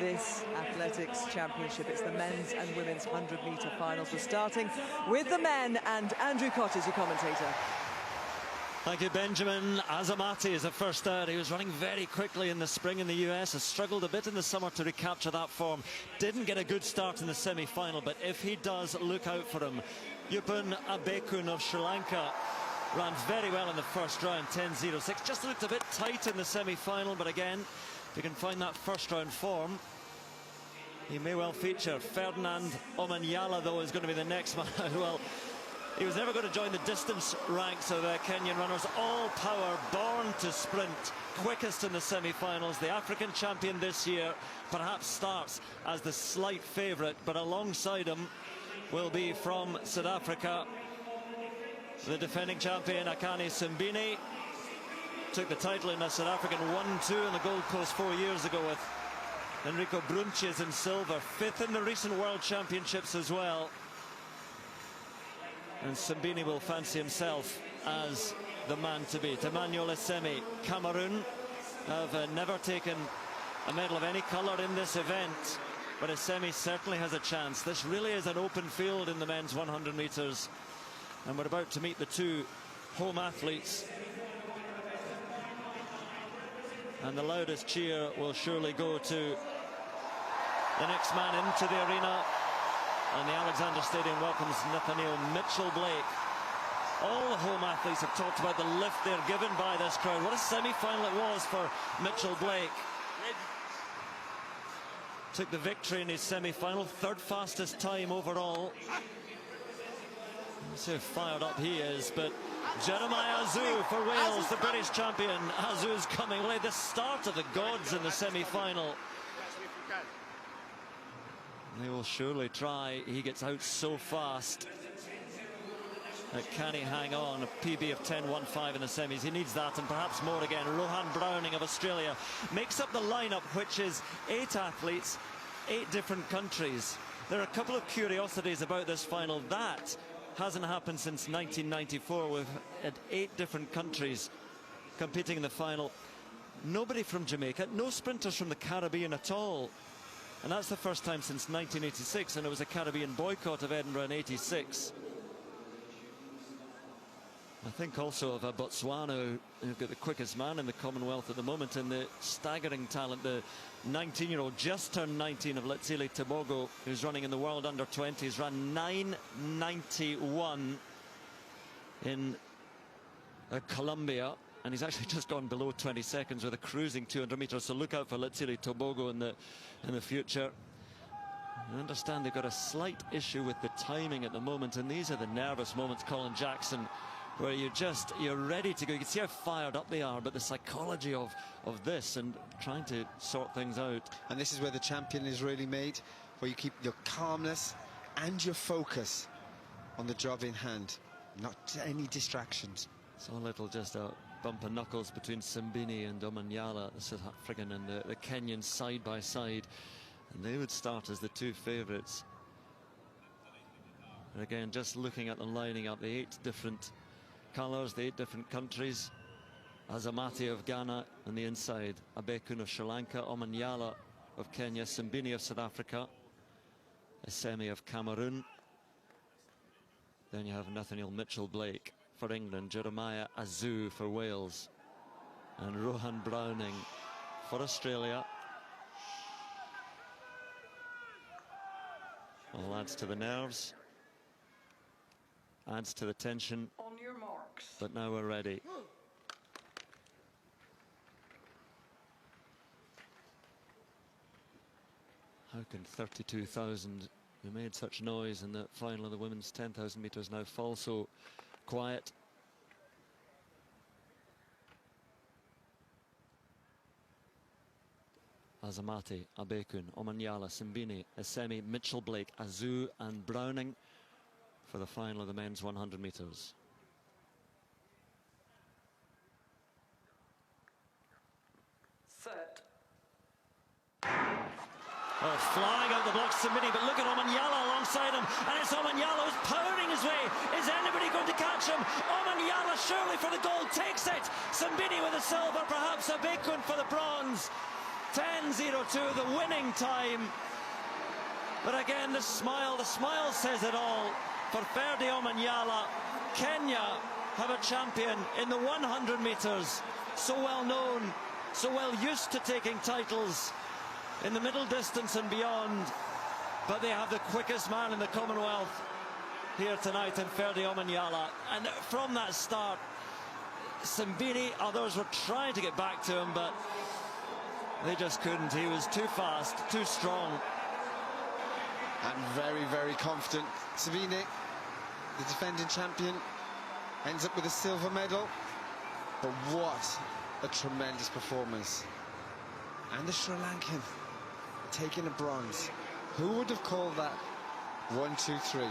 this athletics championship. It's the men's and women's 100-metre finals. We're starting with the men, and Andrew Cott is your commentator. Thank you, Benjamin. Azamati is the first out. He was running very quickly in the spring in the US, has struggled a bit in the summer to recapture that form. Didn't get a good start in the semi-final, but if he does, look out for him. Yupun Abeykoon of Sri Lanka ran very well in the first round, 10.06. Just looked a bit tight in the semi-final, but again, if he can find that first round form, he may well feature. Ferdinand Omanyala, though, is going to be the next man out. Well, he was never going to join the distance ranks of Kenyan runners. All power, born to sprint, quickest in the semi-finals. The African champion this year perhaps starts as the slight favourite, but alongside him will be from South Africa the defending champion Akani Simbine. Took the title in a South African 1-2 on the Gold Coast 4 years ago with Enrico Brunches in silver. 5th in the recent World Championships as well. And Simbine will fancy himself as the man to beat. Emmanuel Essemi, Cameroon, have never taken a medal of any colour in this event, but Essemi certainly has a chance. This really is an open field in the men's 100 metres, and we're about to meet the two home athletes. And the loudest cheer will surely go to the next man into the arena. And the Alexander Stadium welcomes Nathaniel Mitchell-Blake. All the home athletes have talked about the lift they're given by this crowd. What a semi-final it was for Mitchell-Blake. Took the victory in his semi-final, 3rd fastest time overall. Let's see how fired up he is, but Jeremiah Azu for Wales, the British champion. Azu's coming away. The start of the gods in the semi-final. They will surely try. He gets out so fast. Can he hang on? A PB of 10.15 in the semis. He needs that and perhaps more again. Rohan Browning of Australia makes up the lineup, which is 8 athletes, 8 different countries. There are a couple of curiosities about this final. That hasn't happened since 1994. We've had 8 different countries competing in the final. Nobody from Jamaica, no sprinters from the Caribbean at all. And that's the first time since 1986, and it was a Caribbean boycott of Edinburgh in '86. I think also of Botswana, who've got the quickest man in the Commonwealth at the moment, and the staggering talent, the 19-year-old, just turned 19, of Letsile Tebogo, who's running in the World Under-20s, ran 9.91 in Colombia. And he's actually just gone below 20 seconds with a cruising 200 metres. So look out for Letsile Tebogo in the future. I understand they've got a slight issue with the timing at the moment, and these are the nervous moments, Colin Jackson, where you're ready to go. You can see how fired up they are, but the psychology of this and trying to sort things out. And this is where the champion is really made, where you keep your calmness and your focus on the job in hand, not any distractions. So a little just a bump of knuckles between Simbine and Omanyala, the South African and the Kenyan, side by side, and they would start as the 2 favourites. And again, just looking at them lining up, the 8 different colours, the 8 different countries. Azamati of Ghana on the inside, Abeykoon of Sri Lanka, Omanyala of Kenya, Simbine of South Africa, Essemi of Cameroon. Then you have Nathaniel Mitchell-Blake for England, Jeremiah Azu for Wales, and Rohan Browning for Australia. All adds to the nerves, adds to the tension. On your marks. But now we're ready. How can 32,000 who made such noise in the final of the women's 10,000 metres now fall so quiet? Azamati, Abeykoon, Omanyala, Simbine, Essemi, Mitchell-Blake, Azu and Browning for the final of the men's 100 metres. Set. Oh, flying out the blocks, Simbine, but look at Omanyala alongside him, and it's Omanyala who's powering his way. Is anybody going to catch him? Omanyala surely for the gold, takes it. Simbine with the silver, perhaps Abeykoon for the bronze. 10:02, the winning time. But again, the smile says it all. For Ferdi Omanyala, Kenya have a champion in the 100 metres. So well known, so well used to taking titles in the middle distance and beyond. But they have the quickest man in the Commonwealth here tonight in Ferdi Omanyala. And from that start, Simbini, others were trying to get back to him, but they just couldn't. He was too fast, too strong. And very, very confident. Simbini, the defending champion, ends up with a silver medal. But what a tremendous performance. And the Sri Lankan taking a bronze. Who would have called that 1, 2, 3?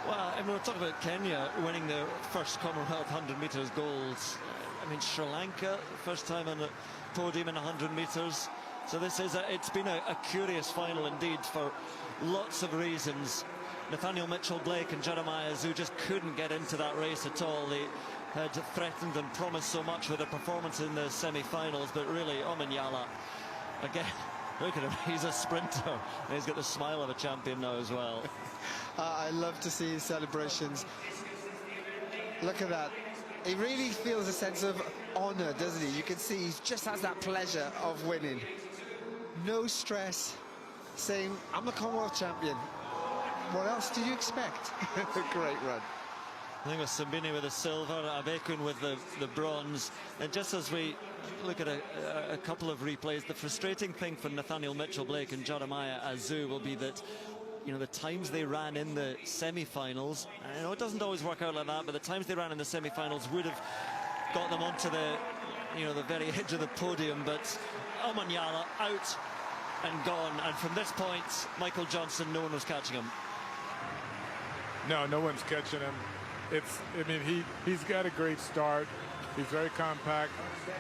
Well, I mean, we're talking about Kenya winning their first Commonwealth 100 metres golds. I mean, Sri Lanka, first time on the podium in 100 metres. So this is it's been a curious final indeed for lots of reasons. Nathaniel Mitchell-Blake and Jeremiah Azu just couldn't get into that race at all. They had threatened and promised so much with their performance in the semi-finals, but really Omanyala, again, look at him, he's a sprinter. And he's got the smile of a champion now as well. I love to see his celebrations. Look at that. He really feels a sense of honour, doesn't he? You can see he just has that pleasure of winning. No stress, saying, I'm a Commonwealth champion. What else do you expect? Great run. I think it was Simbini with the silver, Abeykoon with the bronze. And just as we look at a couple of replays, the frustrating thing for Nathaniel Mitchell-Blake and Jeremiah Azu will be that, you know, the times they ran in the semi-finals, I know it doesn't always work out like that, but the times they ran in the semi-finals would have got them onto the, you know, the very edge of the podium. But Omanyala out and gone, and from this point, Michael Johnson, no one was catching him. No one's catching him. I mean, he's got a great start. He's very compact.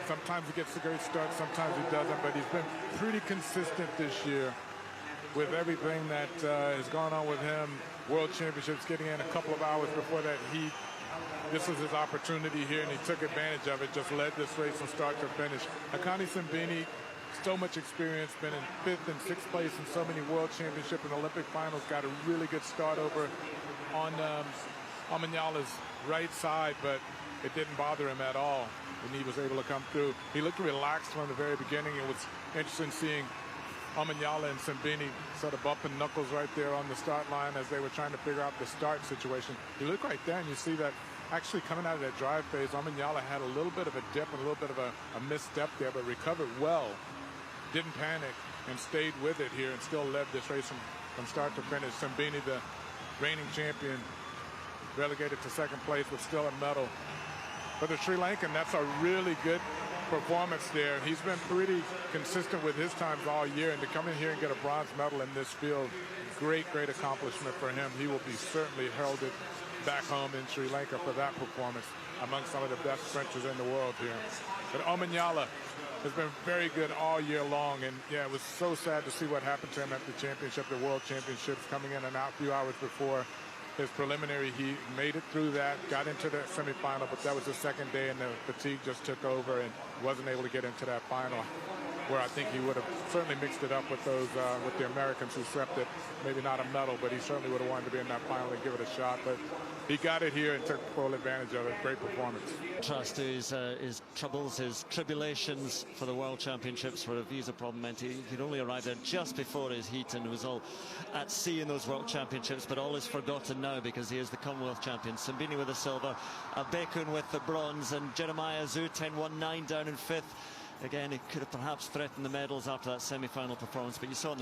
Sometimes he gets a great start, sometimes he doesn't, but he's been pretty consistent this year with everything that has gone on with him. World Championships, getting in a couple of hours before that heat. This was his opportunity here, and he took advantage of it, just led this race from start to finish. Akani Simbini, so much experience, been in 5th and 6th place in so many World Championship and Olympic finals, got a really good start over on Omanyala's right side, but it didn't bother him at all, and he was able to come through. He looked relaxed from the very beginning. It was interesting seeing Omanyala and Simbini sort of bumping knuckles right there on the start line as they were trying to figure out the start situation. You look right there and you see that actually coming out of that drive phase, Omanyala had a little bit of a dip and a little bit of a misstep there, but recovered well, didn't panic, and stayed with it here and still led this race from start to finish. Simbini, the reigning champion, relegated to 2nd place with still a medal. For the Sri Lankan, that's a really good performance there. He's been pretty consistent with his times all year, and to come in here and get a bronze medal in this field, great accomplishment for him. He will be certainly heralded back home in Sri Lanka for that performance among some of the best sprinters in the world here. But Omanyala has been very good all year long, and yeah, it was so sad to see what happened to him at the championship, the World Championships, coming in and out a few hours before his preliminary heat. Made it through that, got into the semifinal, but that was the 2nd day, and the fatigue just took over and wasn't able to get into that final, where I think he would have certainly mixed it up with those with the Americans who swept it. Maybe not a medal, but he certainly would have wanted to be in that final and give it a shot. But he got it here and took full advantage of it. Great performance. Trust to his troubles, his tribulations for the World Championships, where a visa problem meant he'd only arrived there just before his heat and was all at sea in those World Championships, but all is forgotten now because he is the Commonwealth champion. Simbini with the silver, Abeykoon with the bronze, and Jeremiah Azu 10.19 down in 5th. Again, he could have perhaps threatened the medals after that semi-final performance, but you saw in the